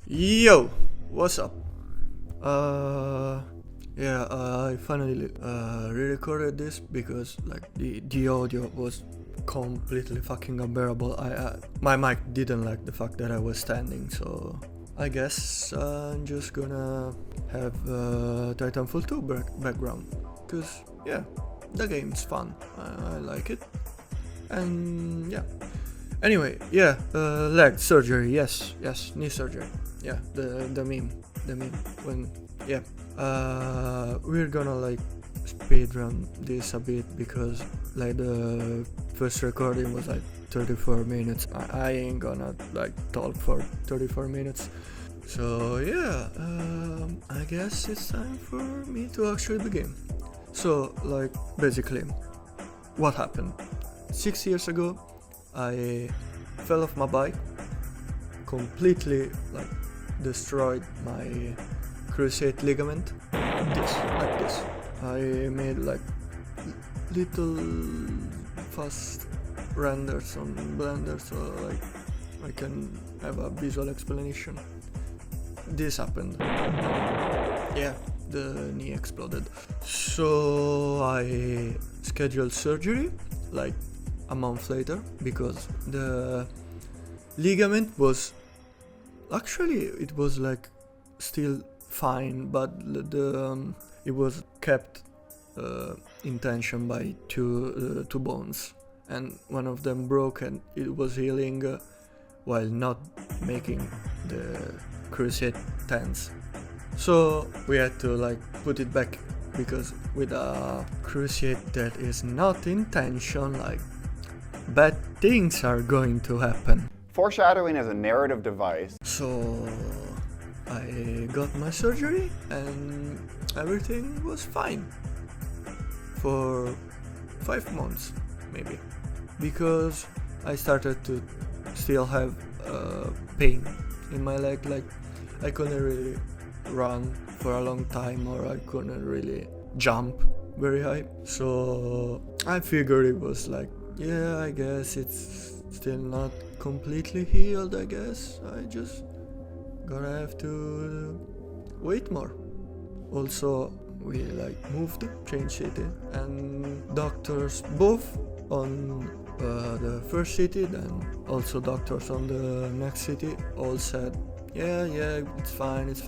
Yo, what's up? I finally re-recorded this because the audio was completely fucking unbearable. My mic didn't like the fact that I was standing, so I guess I'm just gonna have Titanfall 2 background, cause yeah, the game's fun. I like it, and yeah. Anyway, leg surgery. Yes, knee surgery. Yeah, the meme, when yeah. We're gonna speed run this a bit because the first recording was 34 minutes. I ain't gonna talk for 34 minutes. So yeah, I guess it's time for me to actually begin. So basically, what happened? 6 years ago, I fell off my bike, completely destroyed my cruciate ligament. This. I made little fast renders on Blender so I can have a visual explanation. This happened. Yeah, the knee exploded. So I scheduled surgery a month later because the ligament was it was still fine, but it was kept in tension by two bones, and one of them broke, and it was healing while not making the cruciate tense. So we had to put it back because with a cruciate that is not in tension, bad things are going to happen. Foreshadowing is a narrative device. So I got my surgery and everything was fine for 5 months maybe, because I started to still have pain in my leg. I couldn't really run for a long time, or I couldn't really jump very high. So I figured it was I guess it's still not completely healed. I guess I just gonna have to wait more. Also, we moved, changed city, and doctors both on the first city, then also doctors on the next city all said, yeah, it's fine, it's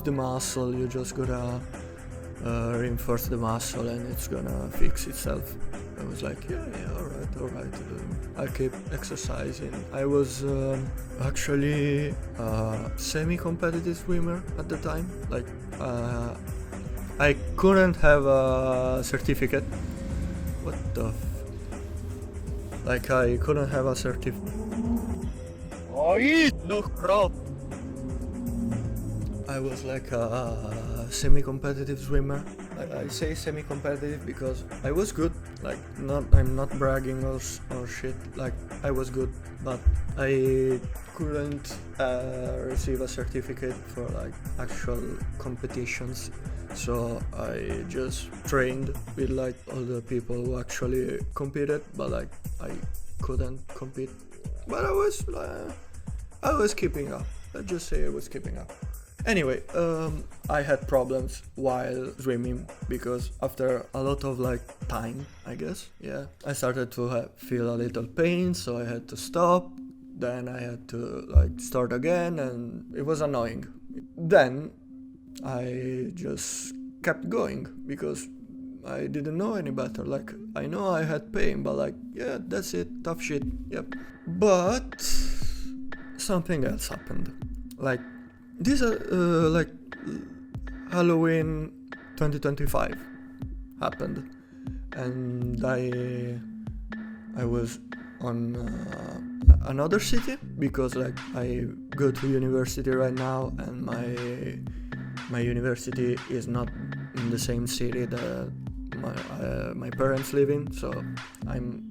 the muscle, you just gotta reinforce the muscle and it's gonna fix itself. I was alright, I keep exercising. I was actually a semi-competitive swimmer at the time. I couldn't have a certificate. What the I couldn't have a certificate. I was a semi-competitive swimmer. I say semi-competitive because I was good. I'm not bragging or shit. I was good, but I couldn't receive a certificate for actual competitions. So I just trained with all the people who actually competed, but I couldn't compete. But I was keeping up. Let's just say I was keeping up. Anyway, I had problems while swimming because after a lot of time, I guess, yeah, I started to feel a little pain, so I had to stop. Then I had to start again, and it was annoying. Then I just kept going because I didn't know any better. I know I had pain, but yeah, that's it, tough shit, yep. But something else happened. This Halloween 2025 happened, and I was on another city because I go to university right now, and my university is not in the same city that my parents live in, so I'm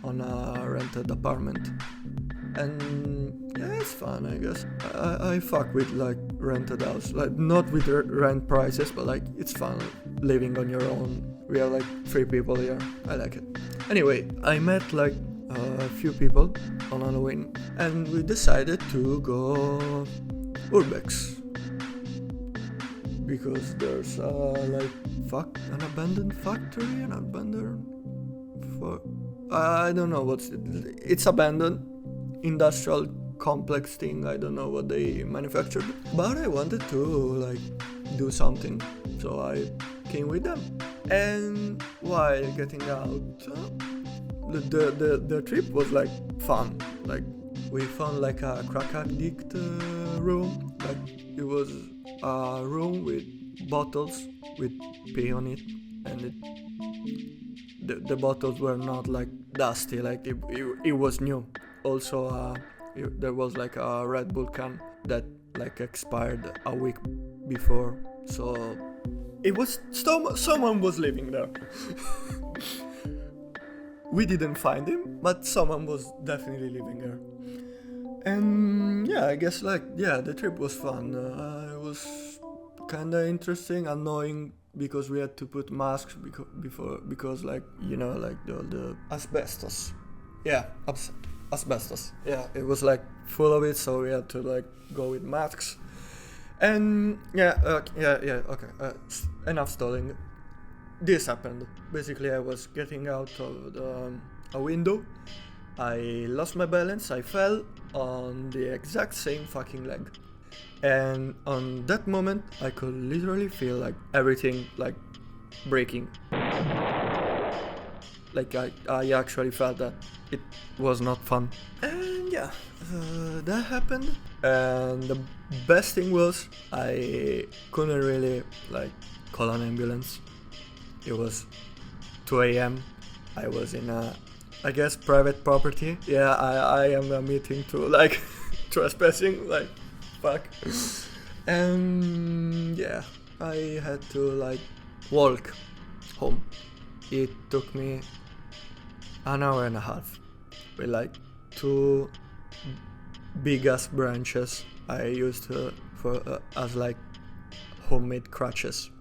on a rented apartment. And yeah, it's fun, I guess. I fuck with rented house, not with rent prices, but it's fun living on your own. We are 3 people here. I like it. Anyway, I met a few people on Halloween, and we decided to go Urbex because there's an abandoned factory, an abandoned I don't know it's abandoned industrial complex thing. I don't know what they manufactured, but I wanted to like do something, so I came with them. And while getting out, the trip was like fun. Like we found like a crack addict room. Like it was a room with bottles with pee on it, and the bottles were not like dusty. Like it was new. Also, there was like a Red Bull can that like expired a week before, so it was someone was living there. We didn't find him, but someone was definitely living there. And yeah, I guess the trip was fun. It was kind of interesting, annoying because we had to put masks because like the asbestos. Yeah, asbestos. Yeah, it was like full of it, so we had to like go with masks. And okay. Enough stalling. This happened. Basically, I was getting out of a window. I lost my balance. I fell on the exact same fucking leg. And on that moment, I could literally feel like everything like breaking. Like I actually felt that it was not fun. And yeah, that happened. And the best thing was I couldn't really like call an ambulance. It was 2 a.m. I was in I guess private property. Yeah, I am admitting to like trespassing, like fuck. And yeah, I had to like walk home. It took me an hour and a half with like 2 big ass branches I used as like homemade crutches.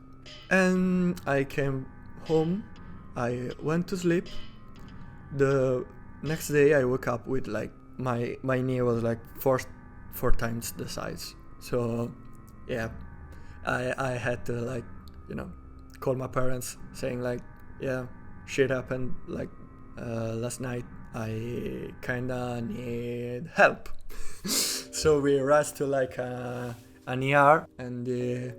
And I came home, I went to sleep. The next day I woke up with like my knee was like four times the size. So yeah, I had to like call my parents saying like, yeah, shit happened like last night. I kinda need help. So we rushed to like an ER, and the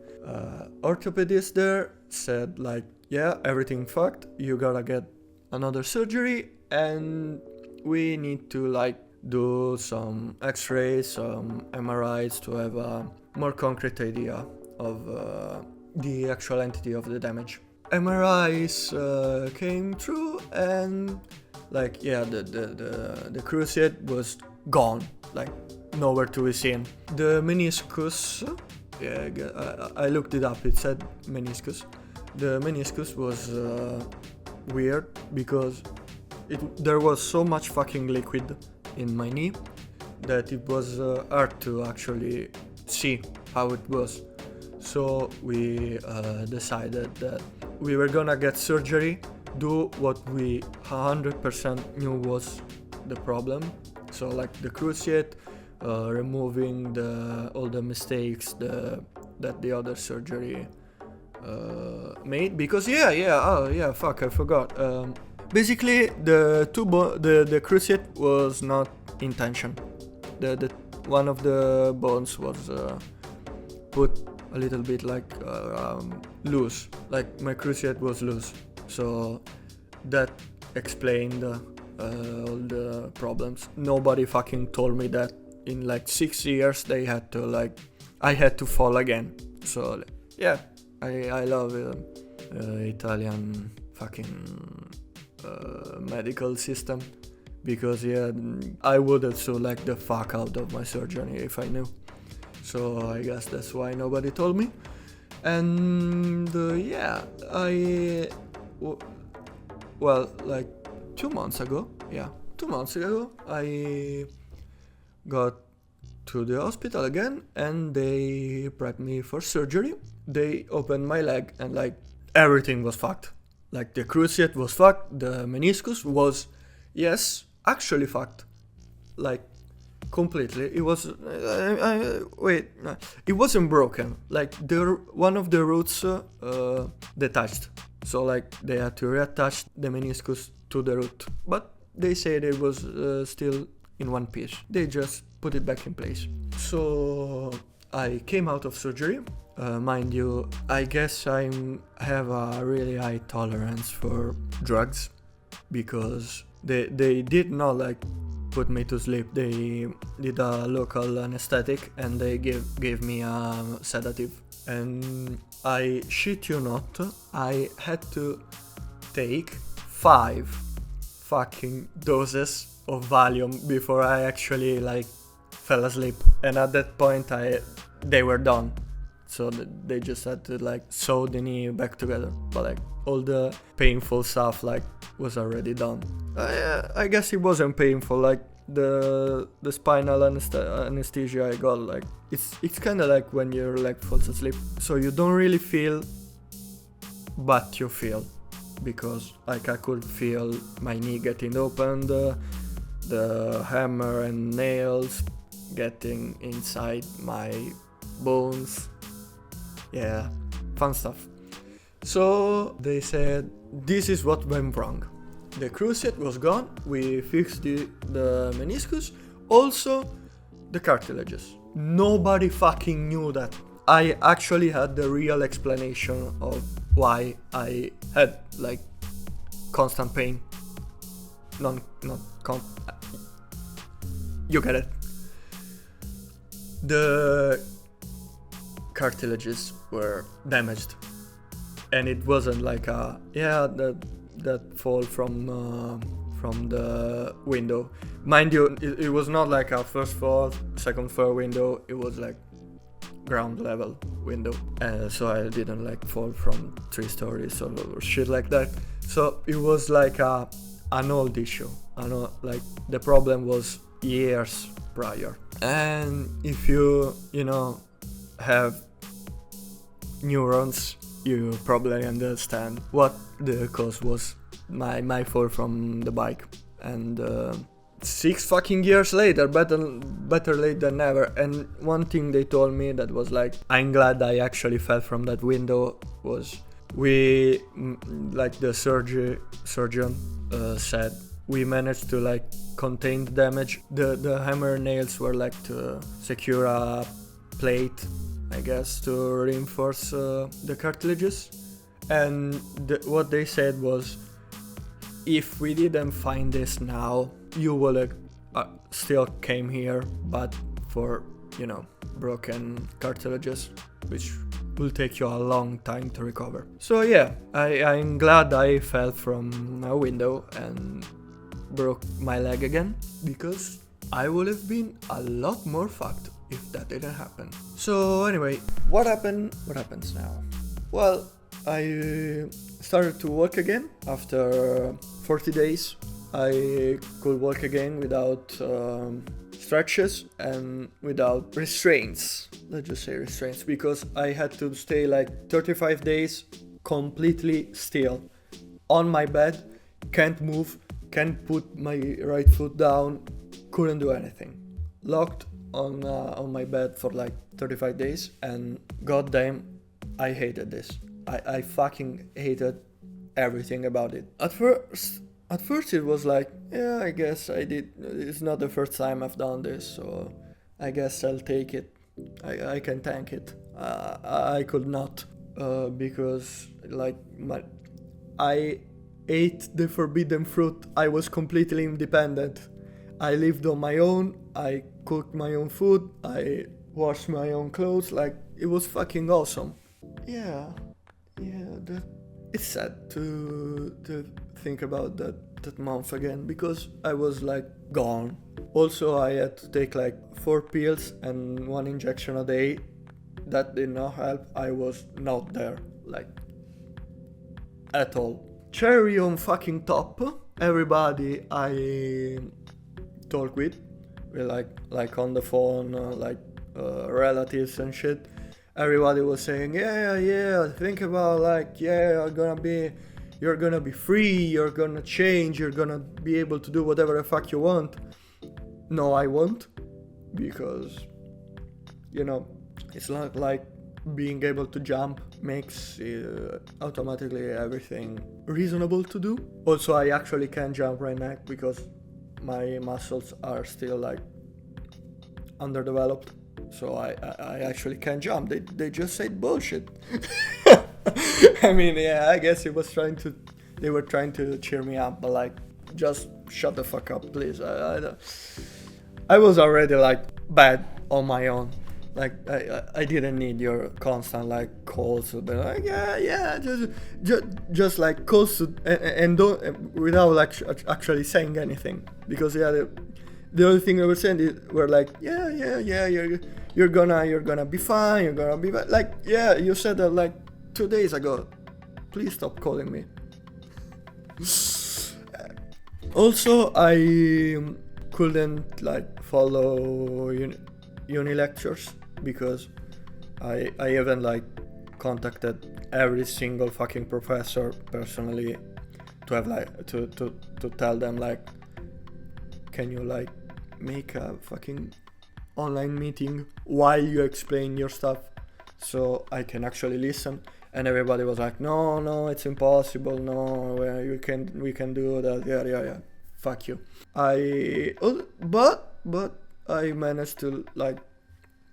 orthopedist there said like, yeah, everything fucked, you gotta get another surgery, and we need to like do some x-rays, some MRIs to have a more concrete idea of the actual entity of the damage. MRIs came through, and like yeah, the cruciate was gone, like nowhere to be seen. The meniscus, yeah, I looked it up, it said meniscus. The meniscus was weird because there was so much fucking liquid in my knee that it was hard to actually see how it was. So we decided that we were gonna get surgery, do what we 100% knew was the problem. So like the cruciate, removing all the mistakes that the other surgery made. Because fuck, I forgot. Basically, the cruciate was not in tension. The one of the bones was put a little bit like loose. Like my cruciate was loose, so that explained all the problems. Nobody fucking told me that in like 6 years I had to fall again. So yeah, I love Italian fucking medical system, because yeah, I would have sued like the fuck out of my surgeon if I knew. So I guess that's why nobody told me. And yeah, like 2 months ago, I got to the hospital again, and they prepped me for surgery. They opened my leg, and like everything was fucked. Like the cruciate was fucked, the meniscus was, yes, actually fucked. Like, completely. It was. Wait, no. It wasn't broken. Like, one of the roots detached. So, like, they had to reattach the meniscus to the root. But they said it was still in one piece. They just put it back in place. So, I came out of surgery. Mind you, I guess I have a really high tolerance for drugs because they did not like put me to sleep. They did a local anesthetic and they gave me a sedative. And I shit you not, I had to take 5 fucking doses of Valium before I actually like fell asleep. And at that point they were done. So they just had to like sew the knee back together. But like all the painful stuff like was already done. I guess it wasn't painful. Like the spinal anesthesia I got, like it's kind of like when your leg falls asleep. So you don't really feel, but you feel, because like I could feel my knee getting opened, the hammer and nails getting inside my bones. Yeah, fun stuff. So they said this is what went wrong. The cruciate was gone, we fixed the meniscus, also the cartilages. Nobody fucking knew that. I actually had the real explanation of why I had like constant pain. You get it. The cartilages were damaged, and it wasn't like that fall from the window. Mind you, it was not like a first floor, second floor window. It was like ground level window, so I didn't like fall from 3 stories or shit like that. So it was like an old issue. I know, like the problem was years prior. And if you have neurons, you probably understand what the cause was. My fall from the bike. And 6 fucking years later, better late than never. And one thing they told me that was like, I'm glad I actually fell from that window, was like the surgeon said, we managed to like contain the damage. The hammer nails were like to secure a plate, I guess, to reinforce the cartilages. And what they said was, if we didn't find this now, you will still came here, but for broken cartilages, which will take you a long time to recover. So yeah, I'm glad I fell from a window and broke my leg again, because I would have been a lot more fucked if that didn't happen. So anyway, what happens now? Well, I started to walk again after 40 days. I could walk again without stretches and without restraints. Let's just say restraints, because I had to stay like 35 days completely still on my bed, can't move, can't put my right foot down, couldn't do anything. Locked on my bed for like 35 days, and goddamn, I hated this. I fucking hated everything about it. At first it was like, yeah, I guess I did. It's not the first time I've done this, so I guess I'll take it. I can tank it. I could not, because like I ate the forbidden fruit. I was completely independent. I lived on my own. I cooked my own food. I washed my own clothes. Like, it was fucking awesome. Yeah. It's sad to think about that month again, because I was like gone. Also, I had to take like 4 pills and 1 injection a day. That did not help. I was not there, like, at all. Cherry on fucking top, everybody I talk with like on the phone, relatives and shit, everybody was saying, yeah, think about like, yeah, you're gonna be you're gonna be free, you're gonna change, you're gonna be able to do whatever the fuck you want. No, I won't, because, you know, it's not like being able to jump makes automatically everything reasonable to do. Also, I actually can't jump right now because my muscles are still like underdeveloped, so I actually can't jump. They just said bullshit. I mean, yeah, I guess they were trying to cheer me up, but like, just shut the fuck up, please. I was already like bad on my own. Like, I didn't need your constant like calls to be like, yeah, just like calls to, and don't, without like actually saying anything, because the only thing they were saying were like, yeah, you're gonna be fine, you're gonna be like, yeah, you said that like 2 days ago. Please stop calling me. Also, I couldn't like follow uni lectures because I haven't like contacted every single fucking professor personally to have like to tell them like, can you like make a fucking online meeting while you explain your stuff so I can actually listen. And everybody was like, no, it's impossible, no, we can do that, yeah, fuck you. But I managed to like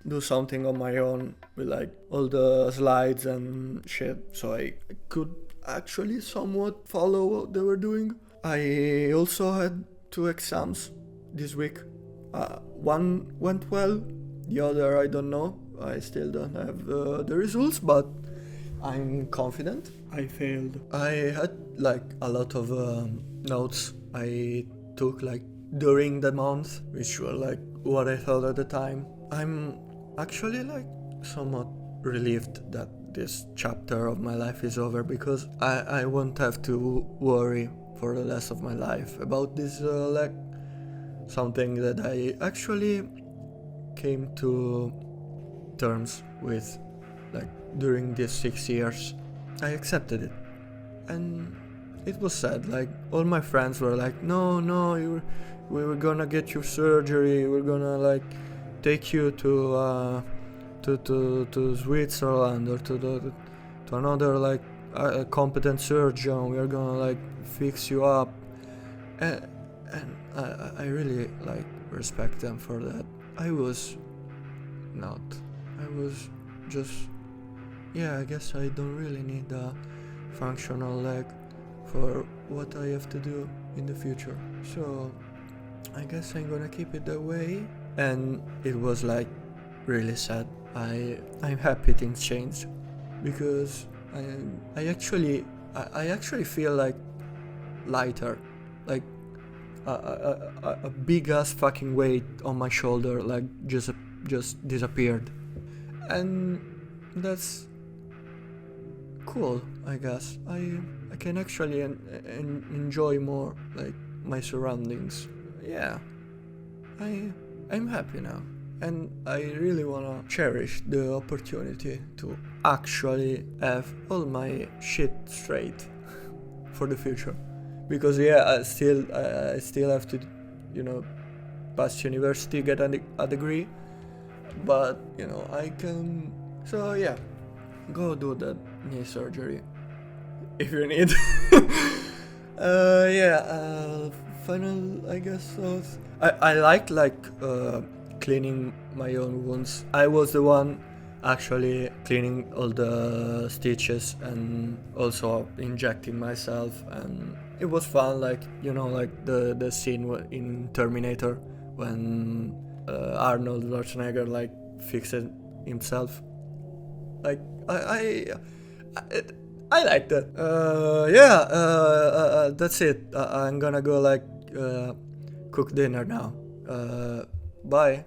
do something on my own with like all the slides and shit, so I could actually somewhat follow what they were doing. I also had 2 exams this week. One went well, the other I don't know. I still don't have the results, but I'm confident. I failed. I had like a lot of notes I took like during the month, which were like what I thought at the time. I'm actually like somewhat relieved that this chapter of my life is over, because I won't have to worry for the rest of my life about this like something that I actually came to terms with like during these 6 years. I accepted it, and it was sad. Like, all my friends were like, no, we were gonna get you surgery, we're gonna like take you to Switzerland or to another like competent surgeon, we're gonna like fix you up, and I really like respect them for that. I was not. I was just, yeah, I guess I don't really need a functional leg for what I have to do in the future. So I guess I'm gonna keep it that way. And it was like really sad. I'm happy things changed, because I actually feel like lighter, like a big ass fucking weight on my shoulder like just disappeared, and that's cool. I guess I can actually enjoy more like my surroundings. Yeah, I'm happy now, and I really wanna cherish the opportunity to actually have all my shit straight for the future, because yeah, I still have to, you know, pass university, get a degree, but you know, I can. So yeah, go do that knee surgery if you need. Final, I guess. I liked cleaning my own wounds. I was the one actually cleaning all the stitches and also injecting myself, and it was fun. Like, you know, like the scene in Terminator when Arnold Schwarzenegger like fixed himself. Like I liked it. That's it. I'm gonna go like cook dinner now. Bye.